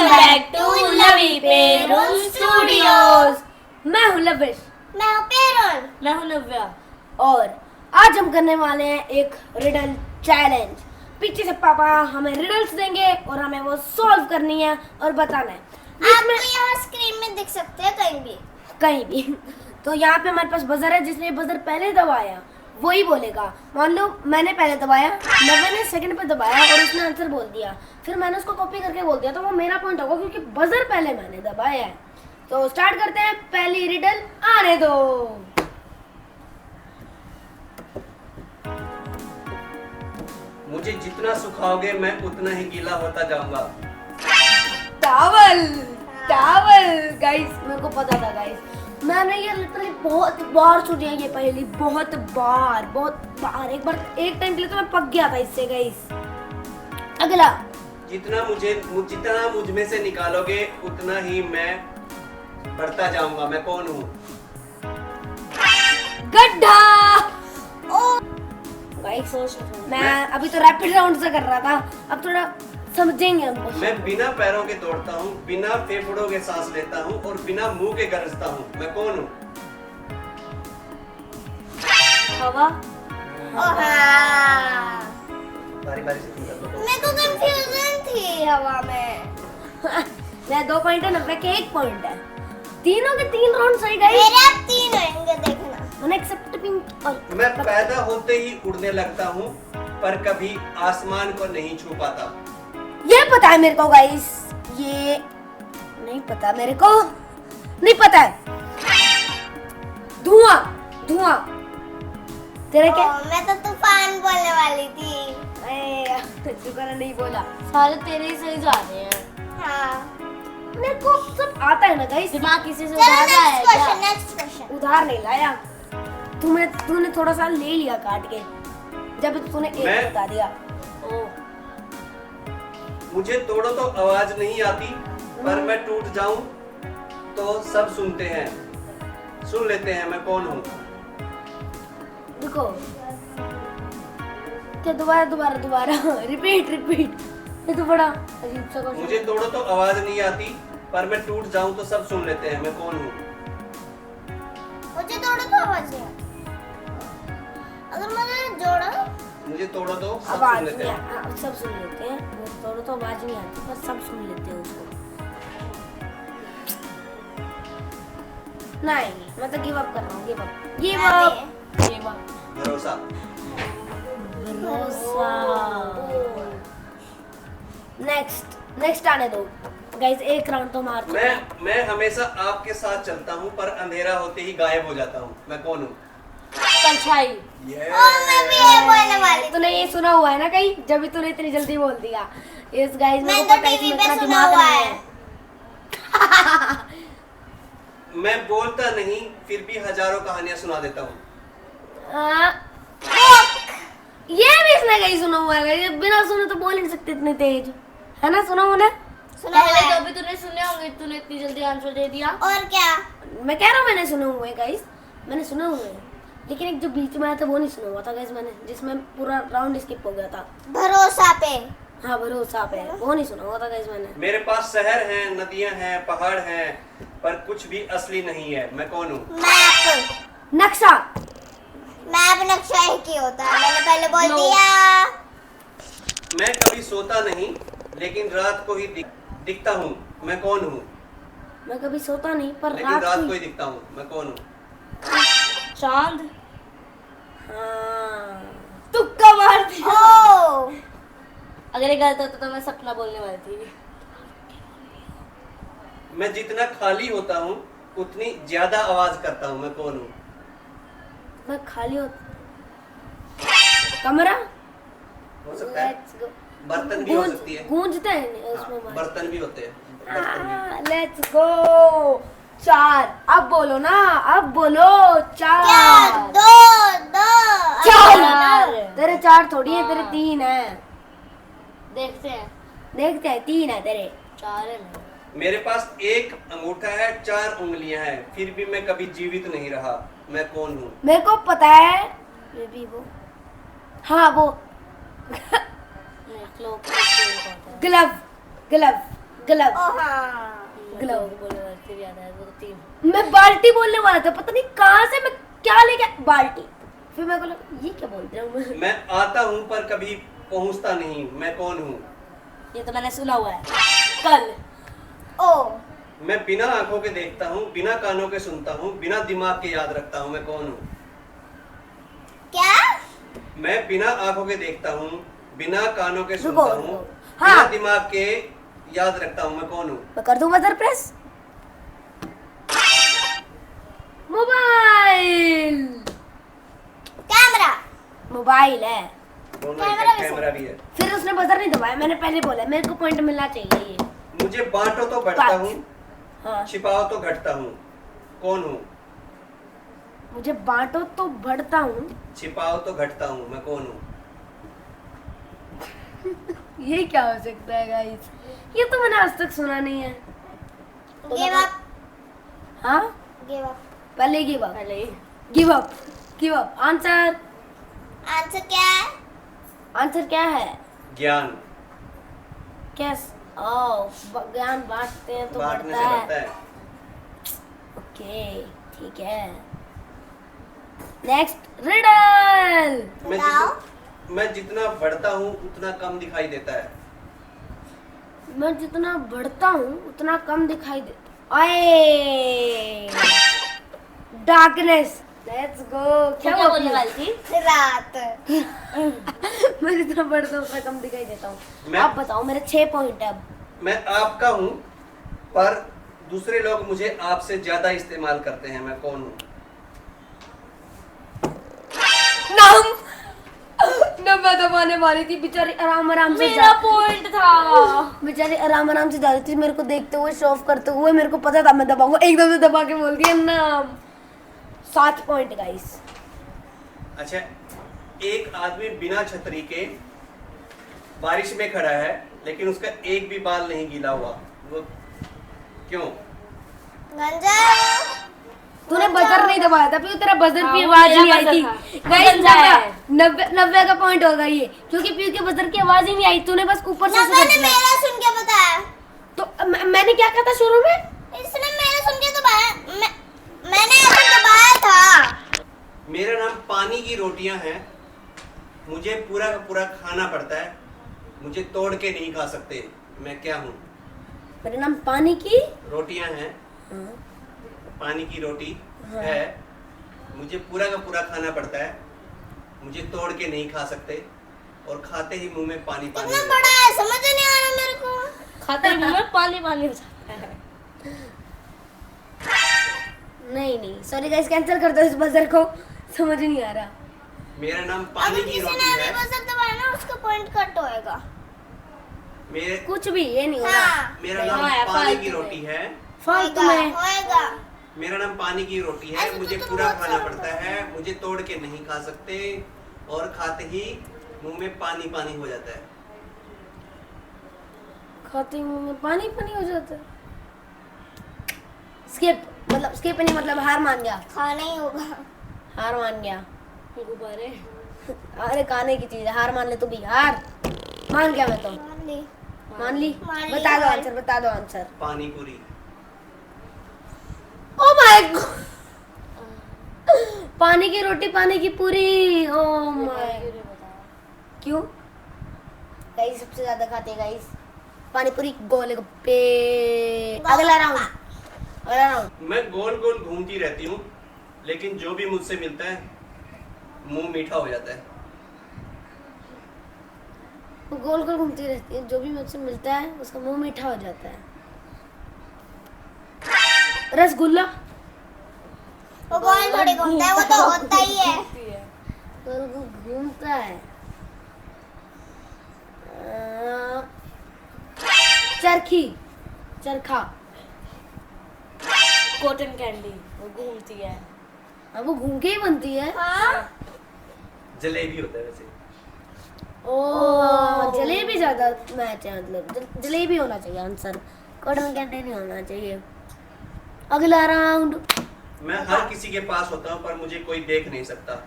Welcome back to Lavi Perul studios. मैं हूँ lavish. मैं हूँ पेरुल। मैं हूँ नव्या। और आज हम करने वाले हैं एक रिडल चैलेंज। पीछे से पापा हमें रिडल्स देंगे और हमें वो सॉल्व करनी है और बताना है। आपको यहाँ स्क्रीन में दिख सकते हैं कहीं भी तो यहाँ पे हमारे पास बजर है। जिसने बजर पहले दबाया वही बोलेगा। मान लो मैंने पहले दबाया, नव्या ने सेकंड पे दबाया और उसने आंसर बोल दिया, फिर मैंने उसको कॉपी करके बोल दिया तो वो मेरा पॉइंट होगा क्योंकि बजर पहले मैंने दबाया है। तो स्टार्ट करते हैं। पहली रिडल आने दो। मुझे जितना सुखाओगे मैं उतना ही गीला होता जाऊंगा। टावल गाइस, मेरे को पता था गाइस। मैंने ये लिटरली बहुत बार सुनी है ये पहली, बहुत बार एक टाइम के लिए तो मैं पक गया था इससे गाइस। अगला। जितना मुझ में से निकालोगे उतना ही मैं बढ़ता जाऊंगा। मैं कौन हूँ? गड्ढा। गाइस मैं अभी तो रैपिड राउंड से कर रहा था, अब थोड़ा समझेंगे हम। मैं बिना पैरों के दौड़ता हूँ, बिना फेफड़ों के सांस लेता हूँ और बिना मुंह के गरजता हूँ। मैं कौन हूँ? हवा। बारी बारी से तुम कर लो। मेरे को कंफ्यूजन थी हवा में। मैं 2 पॉइंट है, नव्या के 1 पॉइंट है। तीनों के 3 राउंड सही गाइस। मेरे अब 3 होंगे, देखना। अनएक्सेप्टेबल। और मैं पैदा होते ही उड़ने लगता हूँ पर कभी आसमान को नहीं छू पाता। ये पता है मेरे को गाइस, ये नहीं पता मेरे को, नहीं पता है। धुआं। तेरा क्या? मैं तो तूफान बोलने वाली थी। शुक्र नहीं बोला। सारे तेरे ही सही जा रहे हैं। हाँ। मेरे को सब आता है ना गाइस। दिमाग किसी से चलो उधार रहा है क्या? Next question. उधार नहीं लाया, तूने थोड़ा सा ले लिया काट के जब तूने एक बता दिया। ओ मुझे तोड़ो तो आवाज नहीं आती पर मैं टूट जाऊं तो सब सुनते हैं, सुन लेते हैं। मैं कौन हूँ? रुको, क्या दोबारा रिपीट। ये तो बड़ा अजीब सा क्वेश्चन। मुझे तोड़ो तो आवाज नहीं आती पर मैं टूट जाऊं तो सब सुन लेते हैं। मैं कौन हूँ? मुझे तोड़ो तो आवाज नहीं आती। अगर मुझे जोड़ो, मुझे तोड़ो तो सब आवाज सुन लेते नहीं हैं। सब सुन लेते हैं। वो तोड़ो तो आवाज नहीं आती पर सब सुन लेते हैं उसको। नहीं, मैं तो गिव अप कर रहा हूँ। Give up. भरोसा। नेक्स्ट आने दो गाइस। 1 राउंड तो मार। मैं हमेशा आपके साथ चलता हूँ पर अंधेरा होते ही गायब हो जाता हूँ। मैं कौन हूँ? परछाई। मैं भी ये बोलने वाली थी। तूने ये सुना हुआ है ना कहीं, जब भी तूने इतनी जल्दी बोल दिया। इस गाइस मैं को तो पता है टीवी इसमें पे इतना सुना दिमाग हुआ नहीं है। मैं बोलता नहीं फिर भी हजारों कहानियां सुना देता हूँ। ये भी इसने कहीं सुना हुआ है। बिना सुने तो बोल नहीं सकते इतने तेज, है ना? सुना हुआ ना? सुना हुआ पहले है। तो भी तूने सुने होंगे, तूने इतनी जल्दी आंसर दे दिया। और क्या? मैं कह रहा हूँ मैंने सुने हुए हैं गाइस, मैंने सुने हुए हैं। लेकिन एक जो बीच में आया था वो नहीं सुना हुआ था गाइस मैंने, जिसमें पूरा राउंड स्किप हो गया था। भरोसा पे। हाँ, भरोसा पे, वो नहीं सुना हुआ था गाइस मैंने। मेरे पास शहर हैं, नदियां हैं, पहाड़ हैं पर कुछ भी असली नहीं है। मैं कौन हूँ? मैप। नक्शा। मैप नक्शा एक ही होता है, मैंने पहले बोल दिया। मैं कभी सोता नहीं लेकिन रात को ही दिखता हूँ। मैं कौन हूँ? मैं कभी सोता नहीं पर लेकिन रात रात को को ही दिखता हूँ। मैं कौन हूँ? चांद। हाँ, तुक्का मार दिया। ओ, अगर ये गलत होता तो मैं सपना बोलने वाली थी। मैं जितना खाली होता हूँ उतनी ज्यादा आवाज करता हूँ। मैं कौन हूँ? मैं खाली हो। कमरा। हो सकता है, Let's go. बर्तन भी हो सकती है। गूंजता है हाँ, उसमें। बर्तन भी होते हैं। बर्तन भी। Let's go. 4। अब बोलो ना, अब बोलो। 4। क्या? दो। 4। तेरे 4 थोड़ी है, तेरे 3 है। देखते हैं। देखते हैं, 3 है तेरे। 4 है ना? मेरे पास एक अंगूठा है, 4 उंगलियां हैं, फिर भी मैं कभी जीवित नहीं रहा। मैं कौन हूँ? मेरे को पता है। ये भी वो। हाँ, वो नहीं, क्लोक। ग्लव। ग्लव। ओ हाँ ग्लव बोलने वाली थी, याद आया वो तो 3। मैं बाल्टी बोलने वाला था, पता नहीं कहाँ से मैं क्या लेके बाल्टी। फिर मैं बोला ये क्या बोल रहा हूँ मैं। मैं आता हूँ पर कभी पहुँचता नहीं, मैं कौन हूँ? ये तो मैंने सुना हुआ है कल। ओ मैं बिना आंखों के देखता हूँ, बिना कानों के सुनता हूँ, बिना दिमाग के याद रखता हूँ, मैं कौन हूँ? क्या? मैं बिना आंखों के देखता हूँ, बिना कानों के रुको, सुनता हूँ, रुको। बिना हाँ। दिमाग के याद रखता हूँ, मैं कौन हूँ? मैं कर दूं buzzer press. Mobile. Camera. Mobile है। दोनों कैमरा एक भी कैमरा भी है। फिर उसने बजर नहीं दबाया, मैंने पहले बोला मेरे को पॉइंट मिलना चाहिए ये। मुझे बांटो तो बढ़ता 5। हूँ, हाँ। छिपाओ तो घटता हूँ, कौन हूँ? मुझे बांटो तो बढ़ता हूँ। छिपाओ तो घटता हूँ, मैं कौन हूँ? ये क्या हो सकता है गाइस? ये तो मैंने आज तक सुना नहीं है। Give up. हाँ गिव अप। पहले गिव अप। पहले ही give up. Give up. Answer. Answer क्या है? आंसर क्या है? ज्ञान। कैस ओ ज्ञान बांटते हैं तो बांटने बढ़ता से है। बढ़ता है। ओके ठीक है। Next riddle. बताओ। मैं जितना बढ़ता हूँ उतना कम दिखाई देता है। मैं जितना बढ़ता हूँ उतना कम दिखाई देता। ओए डार्कनेस। Let's go. क्या हुआ बोलने फिर? वाली थी? रात। मैं जितना बढ़ता हूँ उतना कम दिखाई देता हूँ। मैं- आप बताओ, मेरे 6 पॉइंट है अब। मैं आपका हूँ पर दूसरे लोग मुझे आपसे ज्यादा इस्तेमाल करते हैं, मैं कौन हूँ? नाम नब्बे दबाने वाली थी बेचारी, आराम आराम से मेरा पॉइंट था। बेचारी आराम आराम से जा रही थी, मेरे को देखते हुए शो ऑफ करते हुए। मेरे को पता था मैं दबाऊंगा, एकदम से दबा के बोल दिया नाम। 7 पॉइंट गाइस। अच्छा, एक आदमी बिना छतरी के बारिश में खड़ा है लेकिन उसका एक भी बाल नहीं गीला हुआ, वो क्यों? गंजा। तूने बजर नहीं दबाया था, फिर तेरा बजर हाँ, की वो आवाज मेरा नहीं आई बजर थी। था। गाइस गंजा है। 90 का पॉइंट होगा ये, क्योंकि पीयू के बजर की आवाज ही नहीं आई। तूने बस ऊपर से नब्बे ने दिया। मेरा सुन के बताया। तो मैंने क्या कहा था शुरू में? इसने मेरा सुन के दबाया। मैंने ऐसे दबाया था। मेरा नाम पानी की रोटियां हैं, मुझे पूरा का पूरा खाना पड़ता है, मुझे तोड़ के नहीं खा सकते, मैं क्या हूँ? मेरा नाम पानी की रोटियां हैं, हाँ। पानी की रोटी हाँ। है, मुझे पूरा का पूरा खाना पड़ता है, मुझे तोड़ के नहीं खा सकते और खाते ही मुंह में पानी पानी कितना हो बड़ा है, समझ नहीं आ रहा मेरे को। खाते ही मुंह में पानी पानी हो जाता है। नहीं सॉरी गाइस, कैंसिल कर दो इस बजर को, समझ नहीं आ रहा। जाता है। मेरा नाम पानी अगर की किसी रोटी ने अभी है, बजर दबाया ना उसका पॉइंट कट होएगा। मेरे कुछ भी ये नहीं हो रहा। हाँ मेरा हाँ, नाम यार, पानी फालतू की में। रोटी है, फालतू होएगा, में। होएगा। मेरा नाम पानी की रोटी है, ऐसे तो मुझे तुम पूरा बहुत खाना सारा पड़ता है, मुझे तोड़ के नहीं खा सकते और खाते ही मुंह में पानी पानी हो जाता है। खाते ही मुंह में पानी पानी हो जाता है। स्किप मतलब स्किप नहीं, मतलब हार मान गया। खाना ही होगा। हार मान गया। गुब्बारे। अरे खाने की चीज है, हार मान ले तू भी। हार मान गया मैं तो। मान ली। मान ली। मान ली, बता दो मान ली। आंसर, बता दो आंसर। पानी पूरी। ओ माय गॉड, पानी की रोटी पानी की पूरी। ओ माय, क्यों? गाइस सबसे ज्यादा खाते गाइस पानी पूरी, गोलगप्पे। अगला राउंड, अगला राउंड। मैं गोल गोल घूमती रहती हूँ लेकिन जो भी मुझसे मिलता है मुंह मीठा हो जाता है। वो गोल गोल घूमती रहती है, जो भी मुझसे मिलता है उसका मुंह मीठा हो जाता है। रसगुल्ला। वो गोल थोड़ी घूमता है, वो तो होता ही है। गोल गोल घूमता है। चरखी, चरखा। कॉटन कैंडी वो घूमती है। हाँ वो घूम के ही बनती है। हाँ जलेबी होता है वैसे। ओ जलेबी ज्यादा मैच है, मतलब जलेबी होना चाहिए आंसर, कॉटन कैंडी नहीं होना चाहिए। अगला राउंड। मैं हर किसी के पास होता हूँ पर मुझे कोई देख नहीं सकता,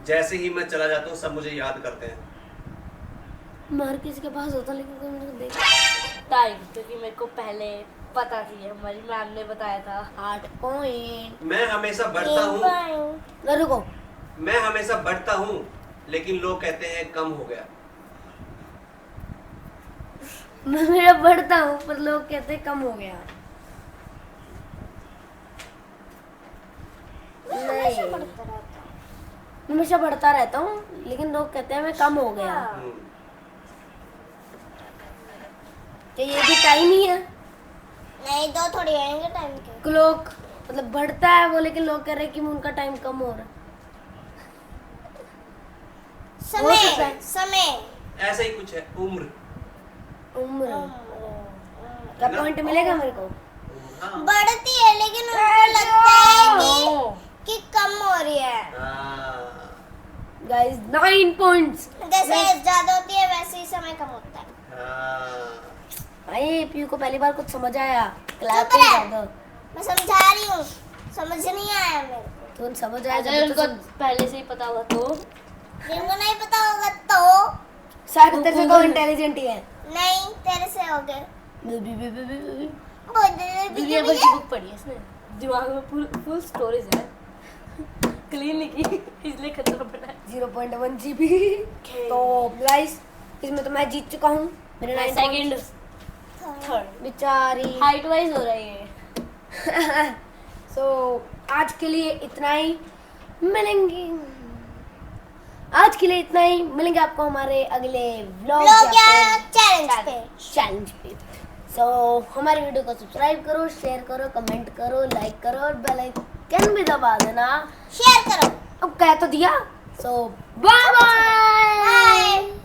जैसे ही मैं चला जाता हूँ सब मुझे याद करते हैं। मैं हर किसी के पास होता लेकिन कोई मुझे देख टाइम, क्योंकि मेरे को पहले पता थी, हमारी मैम ने बताया था। 8 पॉइंट। मैं हमेशा बढ़ता हूँ, रुको, मैं हमेशा बढ़ता हूँ, लेकिन लोग कहते हैं कम हो गया। मैं मेरा बढ़ता हूँ पर लोग कहते हैं कम हो गया। हमेशा नहीं, बढ़ता रहता है। मैं हमेशा बढ़ता रहता हूँ लेकिन लोग कहते हैं मैं कम हो गया। हम्म, क्या ये भी टाइम ही है? नहीं, दो थोड़ी आएंगे टाइम के। लोग मतलब बढ़ता है वो, लेकिन लोग कह रहे हैं कि उनका टाइम कम हो रहा है। हो सकता समय है। समय ऐसा ही कुछ है, उम्र। उम्र उम्र। का पॉइंट मिलेगा मेरे को? हाँ। बढ़ती है लेकिन उनको लगता है कि कम हो रही है। हाँ। Guys 9 points. जैसे ज्यादा होती है वैसे ही समय कम होता है। हाँ। भाई पीयू को पहली बार कुछ समझ आया, क्लैप चुप रह। कर दो। मैं समझा रही हूँ, समझ नहीं आया मेरे को। तुम समझ आया अगर जब तो उनको पहले से ही पता होगा तो जिनको नहीं पता होगा तो शायद तेरे से तो इंटेलिजेंट ही है। नहीं, तेरे से हो गए। दीदी अबर की बुक पढ़ी है इसने, दिमाग में फुल स्टोरेज है, क्लीन नहीं की इसलिए खतरा पड़ा है। 0.1 GB। तो गाइस इसमें तो मैं जीत चुका हूँ। मेरे 9 सेकंड थर्ड बेचारी। हाइट वाइज हो रही है। सो आज के लिए इतना ही, मिलेंगे आज के लिए इतना ही, मिलेंगे आपको हमारे अगले व्लॉग लोग या चैलेंज पे। सो हमारी वीडियो को सब्सक्राइब करो, शेयर करो, कमेंट करो, लाइक करो और बेल आइकन भी दबा देना। शेयर करो। अब कह तो दिया। सो बाय बाय। बाय।